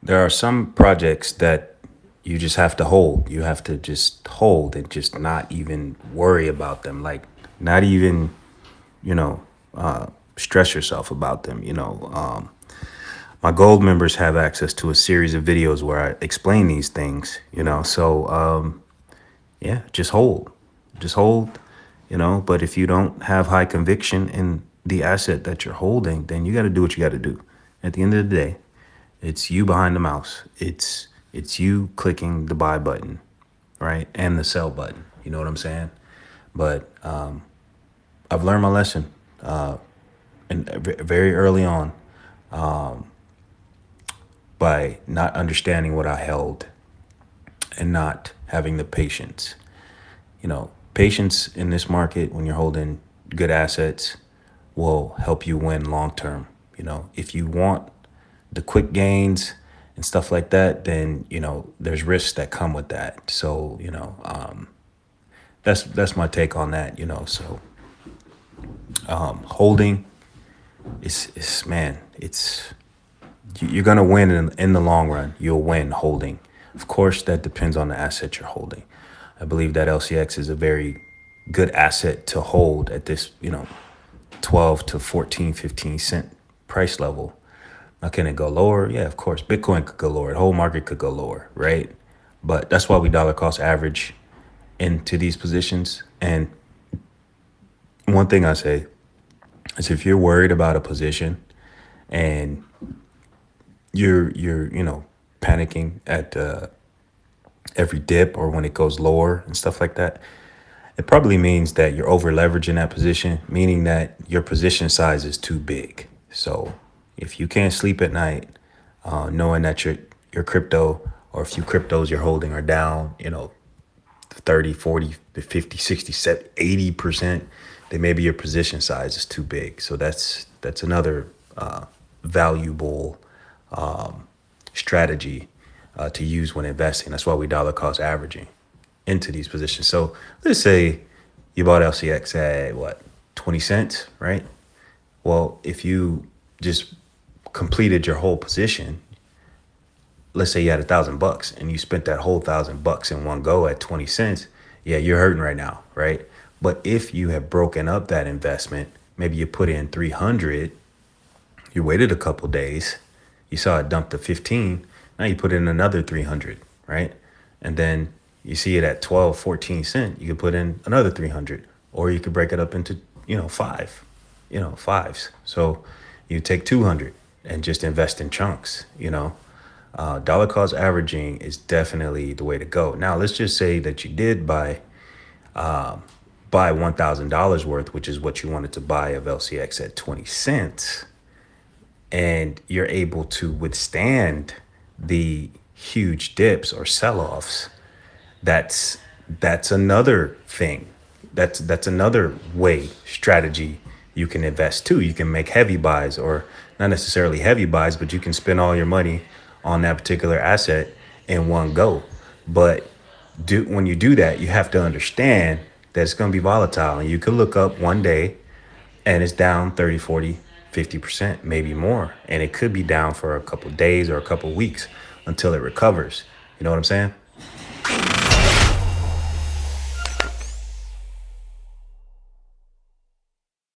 There are some projects that you just have to hold. You have to just hold and just not even worry about them. Like, not even, you know, stress yourself about them. My gold members have access to a series of videos where I explain these things, So, yeah, just hold, But if you don't have high conviction in the asset that you're holding, then you got to do what you got to do. At the end of the day, it's you behind the mouse. It's you clicking the buy button, right, and the sell button. You know what I'm saying? But I've learned my lesson, and very early on, by not understanding what I held and not having the patience. Patience in this market when you're holding good assets will help you win long term. If you want the quick gains and stuff like that, then there's risks that come with that. So that's my take on that. So holding is man, you're gonna win in the long run. You'll win holding. Of course, that depends on the asset you're holding. I believe that LCX is a very good asset to hold at this 12 to 14, 15 cent price level. Now, can it go lower? Yeah, of course. Bitcoin could go lower. The whole market could go lower, right? But that's why we dollar cost average into these positions. And one thing I say is, if you're worried about a position and you're panicking at every dip or when it goes lower and stuff like that, it probably means that you're over leveraging that position, meaning that your position size is too big. So if you can't sleep at night, knowing that your crypto or a few cryptos you're holding are down, 30, 40, 50, 60, 70, 80%, then maybe your position size is too big. So that's another valuable strategy to use when investing. That's why we dollar cost averaging into these positions. So let's say you bought LCX at what, 20 cents, right? Well, if you just completed your whole position, let's say you had $1,000 and you spent that whole $1,000 in one go at 20 cents, yeah, you're hurting right now, right? But if you have broken up that investment, maybe you put in 300, you waited a couple days, you saw it dump to 15, now you put in another 300, right? And then you see it at 12, 14 cent, you could put in another 300, or you could break it up into, fives. So you take 200 and just invest in chunks. Dollar cost averaging is definitely the way to go. Now, let's just say that you did buy $1,000 worth, which is what you wanted to buy of LCX at 20 cents, and you're able to withstand the huge dips or sell-offs. That's another thing. That's another way strategy you can invest too. You can make heavy buys, or not necessarily heavy buys, but you can spend all your money on that particular asset in one go. But when you do that, you have to understand that it's going to be volatile, and you could look up one day and it's down 30, 40, 50%, maybe more. And it could be down for a couple of days or a couple of weeks until it recovers. You know what I'm saying?